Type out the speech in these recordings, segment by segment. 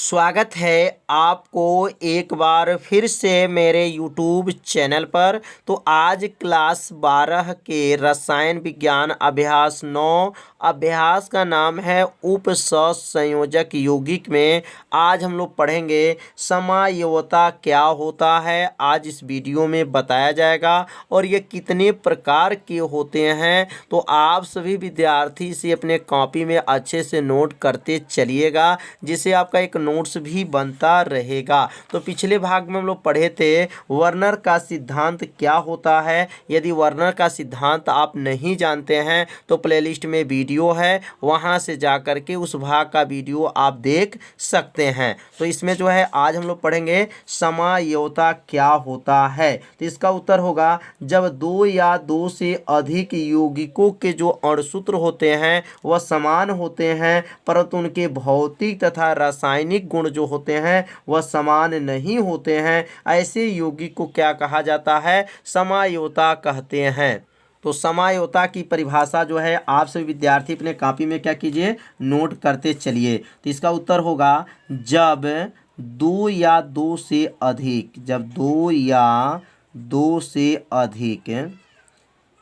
स्वागत है आपको एक बार फिर से मेरे YouTube चैनल पर। तो आज क्लास 12 के रसायन विज्ञान अभ्यास 9 अभ्यास का नाम है उपसंयोजक यौगिक में आज हम लोग पढ़ेंगे समायोता क्या होता है। आज इस वीडियो में बताया जाएगा और ये कितने प्रकार के होते हैं। तो आप सभी विद्यार्थी से अपने कॉपी में अच्छे से नोट करते चलिएगा, जिससे आपका एक नोट्स भी बनता रहेगा। तो पिछले भाग में हम लोग पढ़े थे वर्नर का सिद्धांत क्या होता है। यदि वर्नर का सिद्धांत आप नहीं जानते हैं तो प्लेलिस्ट में वीडियो है, वहां से जाकर के उस भाग का वीडियो आप देख सकते हैं। तो इसमें जो है आज हम लोग पढ़ेंगे समायोता क्या होता है। तो इसका उत्तर होगा जब दो या दो से अधिक यौगिकों के जो अणुसूत्र होते हैं वह समान होते हैं, परंतु उनके भौतिक तथा रासायनिक गुण जो होते हैं वह समान नहीं होते हैं, ऐसे यौगिक को क्या कहा जाता है? समायोता कहते हैं। तो समायोता की परिभाषा जो है आप सभी विद्यार्थी अपने कॉपी में क्या कीजिए, नोट करते चलिए। तो इसका उत्तर होगा जब दो या दो से अधिक, जब दो या दो से अधिक,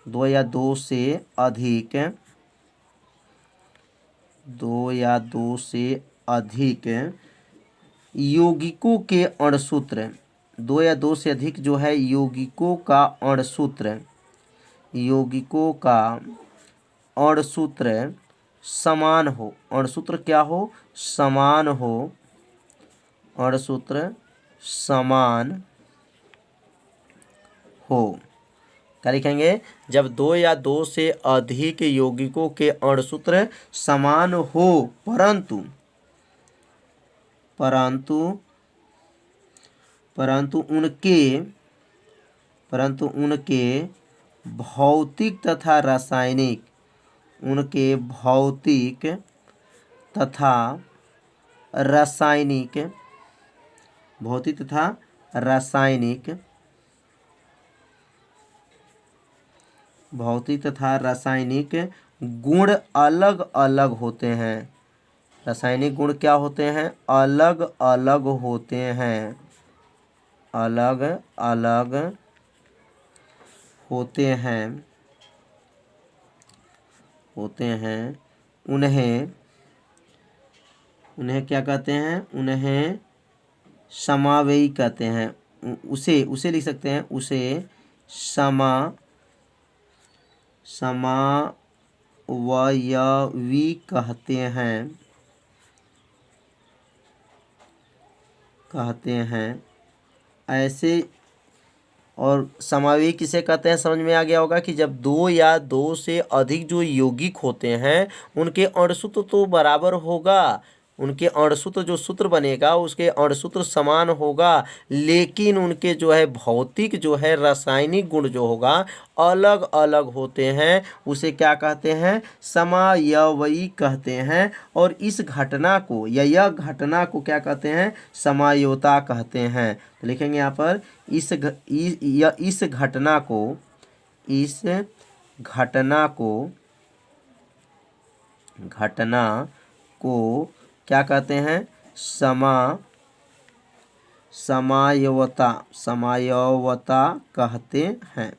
दो या दो से अधिक, दो या दो से अधिक यौगिकों के अणुसूत्र, दो या दो से अधिक जो है यौगिकों का अणुसूत्र, यौगिकों का अणुसूत्र समान हो, अणुसूत्र क्या हो? समान हो, अणुसूत्र समान हो। क्या लिखेंगे? जब दो या दो से अधिक यौगिकों के अणुसूत्र समान हो, परंतु परंतु परंतु उनके परंतु उनके भौतिक तथा रासायनिक, उनके भौतिक तथा रासायनिक, भौतिक तथा रासायनिक, भौतिक तथा रासायनिक गुण अलग अलग होते हैं। रासायनिक गुण क्या होते हैं? अलग अलग होते हैं, अलग अलग होते हैं, होते हैं। उन्हें उन्हें क्या कहते हैं? उन्हें समावेयी कहते हैं। उसे उसे लिख सकते हैं, उसे समावयवी कहते हैं, कहते हैं। ऐसे और समावेयी किसे कहते हैं समझ में आ गया होगा कि जब दो या दो से अधिक जो यौगिक होते हैं उनके अणुसूत्र तो बराबर होगा, उनके अणुसूत्र जो सूत्र बनेगा उसके अणुसूत्र समान होगा, लेकिन उनके जो है भौतिक जो है रासायनिक गुण जो होगा अलग अलग होते हैं। उसे क्या कहते हैं? समावयवी कहते हैं। और इस घटना को या यह घटना को क्या कहते हैं? समायोता कहते हैं। तो लिखेंगे यहाँ पर इस घटना को, इस घटना को क्या कहते हैं? समायोता कहते हैं।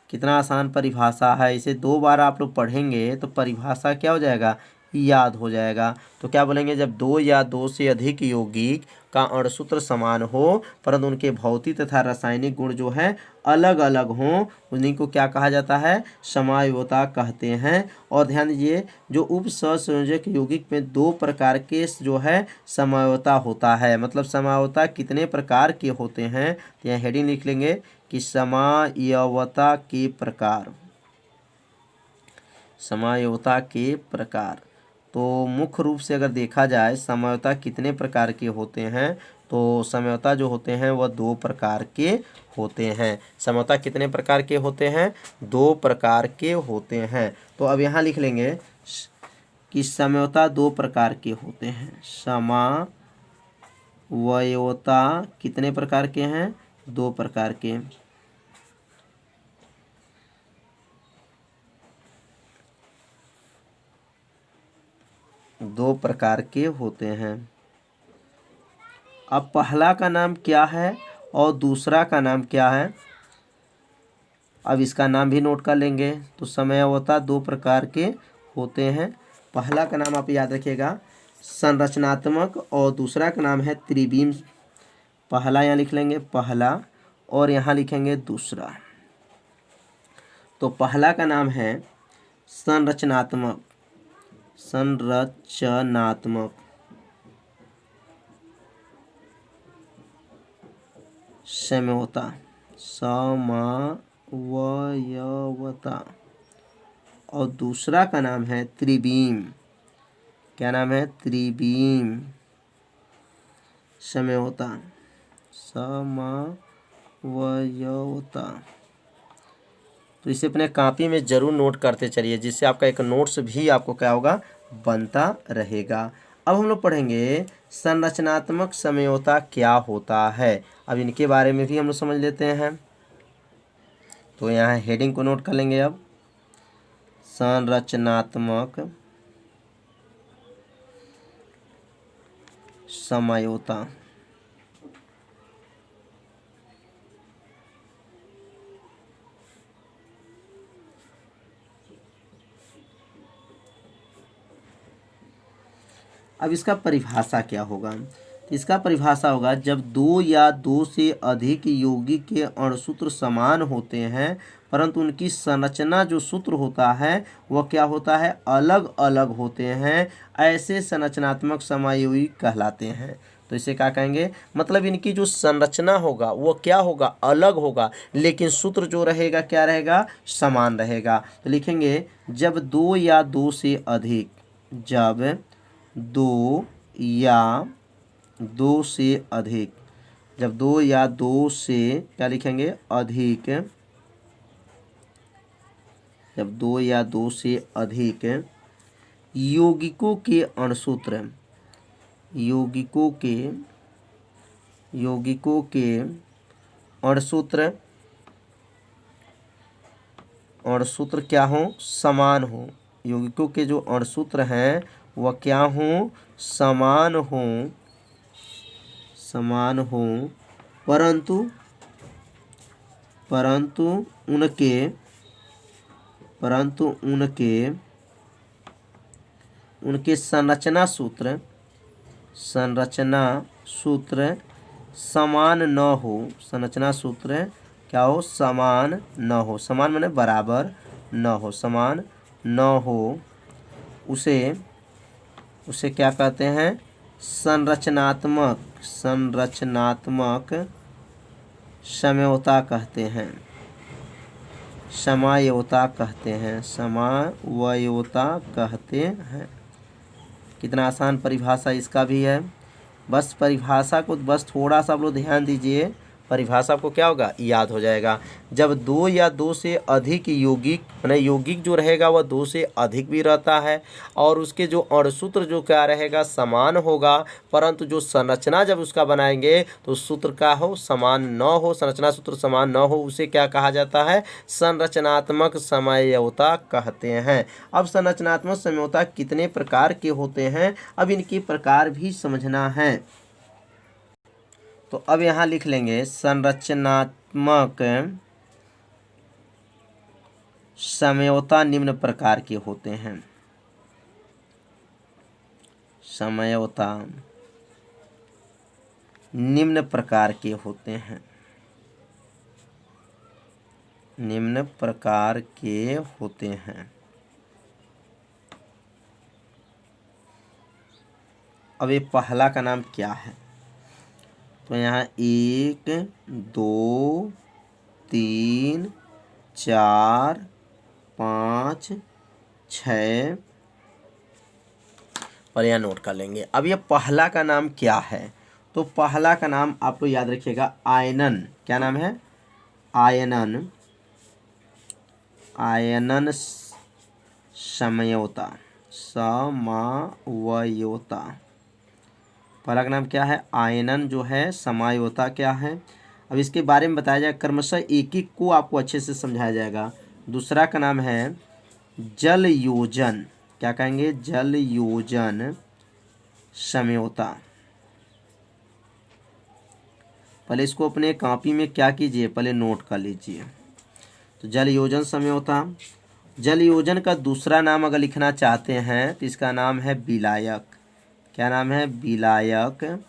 कितना आसान परिभाषा है, इसे दो बार आप लोग पढ़ेंगे तो परिभाषा क्या हो जाएगा? याद हो जाएगा। तो क्या बोलेंगे? जब दो या दो से अधिक यौगिक का अणुसूत्र समान हो परंतु उनके भौतिक तथा रासायनिक गुण जो है अलग अलग हों, उन्हीं को क्या कहा जाता है? समायोता कहते हैं। और ध्यान दीजिए जो उपसंयोजक यौगिक में दो प्रकार के जो है समायोता होता है। मतलब समायोता कितने प्रकार के होते हैं, तो यहाँ हेडिंग लिख लेंगे कि समायोता के प्रकार, समायोता के प्रकार। तो मुख्य रूप से अगर देखा जाए समायोता कितने प्रकार के होते हैं, तो समायोता जो होते हैं वह दो प्रकार के होते हैं। समायोता कितने प्रकार के होते हैं? दो प्रकार के होते हैं। तो अब यहाँ लिख लेंगे कि समायोता दो प्रकार के होते हैं। समायोता कितने प्रकार के हैं? दो प्रकार के। दो प्रकार के होते हैं। अब पहला का नाम क्या है और दूसरा का नाम क्या है, अब इसका नाम भी नोट कर लेंगे। तो समयावता दो प्रकार के होते हैं। पहला का नाम आप याद रखिएगा संरचनात्मक और दूसरा का नाम है त्रिविम। पहला यहाँ लिख लेंगे पहला और यहाँ लिखेंगे दूसरा। तो पहला का नाम है संरचनात्मक, संरचनात्मक समयावता, समयावता। और दूसरा का नाम है त्रिविम। क्या नाम है? त्रिविम समयावता, समयावता। तो इसे अपने कॉपी में ज़रूर नोट करते चलिए, जिससे आपका एक नोट्स भी आपको क्या होगा, बनता रहेगा। अब हम लोग पढ़ेंगे संरचनात्मक समयावता क्या होता है। अब इनके बारे में भी हम लोग समझ लेते हैं। तो यहाँ हेडिंग को नोट कर लेंगे। अब संरचनात्मक समयावता। अब इसका परिभाषा क्या होगा? तो इसका परिभाषा होगा जब दो या दो से अधिक यौगिक के अणुसूत्र समान होते हैं परंतु उनकी संरचना जो सूत्र होता है वह क्या होता है, अलग अलग होते हैं, ऐसे संरचनात्मक समयौगिक कहलाते हैं। तो इसे क्या कहेंगे, मतलब इनकी जो संरचना होगा वो क्या होगा, अलग होगा, लेकिन सूत्र जो रहेगा क्या रहेगा, समान रहेगा। तो लिखेंगे जब दो या दो से अधिक, जब दो या दो से अधिक, जब दो या दो से क्या लिखेंगे, अधिक, जब दो या दो से अधिक यौगिकों के अणुसूत्र, यौगिकों के अणुसूत्र क्या हो, समान हो। यौगिकों के जो अणुसूत्र हैं वह क्या हो, समान हो, परंतु उनके संरचना सूत्र समान न हो। संरचना सूत्र क्या हो, समान न हो। समान माने बराबर न हो, समान न हो, उसे क्या कहते हैं, संरचनात्मक समयावता कहते हैं, समयावता कहते हैं। कितना आसान परिभाषा इसका भी है। बस परिभाषा को बस थोड़ा सा आप लोग ध्यान दीजिए, परिभाषा को क्या होगा, याद हो जाएगा। जब दो या दो से अधिक यौगिक, माने यौगिक जो रहेगा वह दो से अधिक भी रहता है और उसके जो अणुसूत्र जो क्या रहेगा, समान होगा, परंतु जो संरचना जब उसका बनाएंगे तो सूत्र क्या हो, समान न हो, संरचना सूत्र समान न हो, उसे क्या कहा जाता है, संरचनात्मक समयावता कहते हैं। अब संरचनात्मक समयावता कितने प्रकार के होते हैं, अब इनके प्रकार भी समझना है। तो अब यहाँ लिख लेंगे संरचनात्मक समयावता निम्न प्रकार के होते हैं। समयावता निम्न प्रकार के होते हैं, निम्न प्रकार के होते हैं। अब ये पहला का नाम क्या है? तो यहाँ 1 2 3 4 5 6 और यहाँ नोट कर लेंगे। अब ये पहला का नाम क्या है? तो पहला का नाम आप लोग याद रखिएगा आयनन। क्या नाम है? आयनन समयावता, पहला का नाम क्या है? आयनन जो है समयावता क्या है? अब इसके बारे में बताया जाएगा, क्रमशः एक एक को आपको अच्छे से समझाया जाएगा। दूसरा का नाम है जल योजन। क्या कहेंगे? जल योजन समयावता। पहले इसको अपने कॉपी में क्या कीजिए, पहले नोट कर लीजिए। तो जल योजन समझौता, जल योजन का दूसरा नाम अगर लिखना चाहते हैं तो इसका नाम है विलायक। क्या नाम है? विलायक।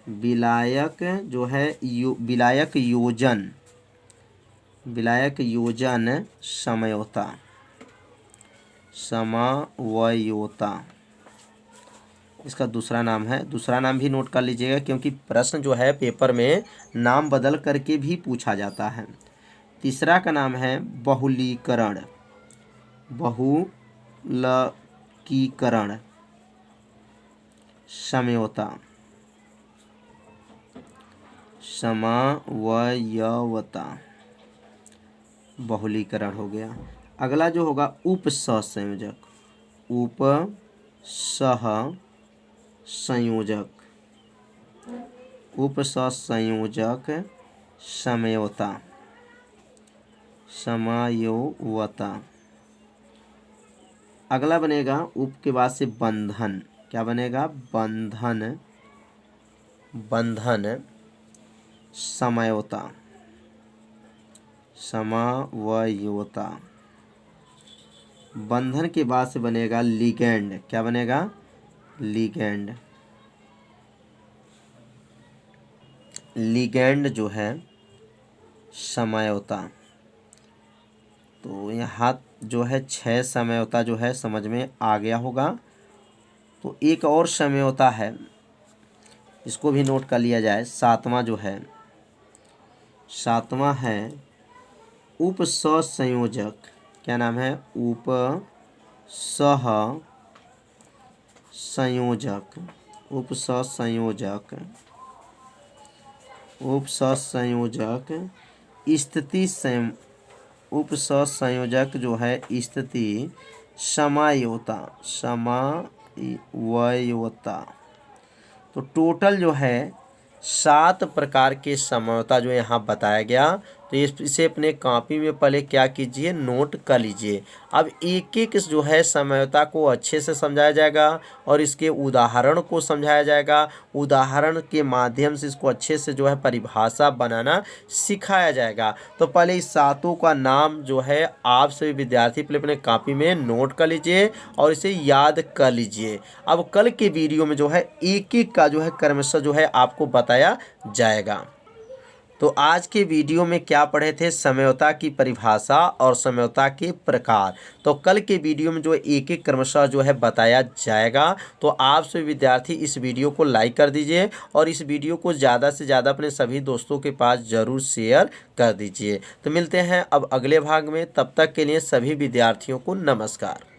विलायक जो है विलायक योजन, विलायक योजन समझौता, समझौता इसका दूसरा नाम है। दूसरा नाम भी नोट कर लीजिएगा क्योंकि प्रश्न जो है पेपर में नाम बदल करके भी पूछा जाता है। तीसरा का नाम है बहुलीकरण, बहुलकीकरण समझौता, समवयवता, बहुलीकरण हो गया। अगला जो होगा उपसहसंयोजक, उपसहसंयोजक, उपसहसंयोजक समझौता, समझौता। अगला बनेगा उप के बाद से बंधन। क्या बनेगा? बंधन, बंधन समझौता, समवयवता। बंधन के बाद से बनेगा लिगेंड। क्या बनेगा? लिगेंड, लिगेंड जो है समझौता। तो यहाँ जो है 6 समझौता जो है समझ में आ गया होगा। तो एक और समझौता है, इसको भी नोट कर लिया जाए। 7वां जो है, 7वां है उपसहसंयोजक। क्या नाम है? उपसहसंयोजक, उपसहसंयोजक, उपसहसंयोजक स्थिति उपसहसंयोजक जो है स्थिति समझौता, समवयवता। तो टोटल जो है 7 प्रकार के समझौता जो यहाँ बताया गया। तो इसे अपने कॉपी में पहले क्या कीजिए, नोट कर लीजिए। अब एक एक जो है समझौता को अच्छे से समझाया जाएगा और इसके उदाहरण को समझाया जाएगा। उदाहरण के माध्यम से इसको अच्छे से जो है परिभाषा बनाना सिखाया जाएगा। तो पहले इस 7 का नाम जो है आप सभी विद्यार्थी पहले अपने कॉपी में नोट कर लीजिए और इसे याद कर लीजिए। अब कल के वीडियो में जो है एक एक का जो है क्रमशः जो है आपको बताया जाएगा। तो आज के वीडियो में क्या पढ़े थे? समझौता की परिभाषा और समझौता के प्रकार। तो कल के वीडियो में जो एक एक क्रमशः जो है बताया जाएगा। तो आप सभी विद्यार्थी इस वीडियो को लाइक कर दीजिए और इस वीडियो को ज़्यादा से ज़्यादा अपने सभी दोस्तों के पास ज़रूर शेयर कर दीजिए। तो मिलते हैं अब अगले भाग में, तब तक के लिए सभी विद्यार्थियों को नमस्कार।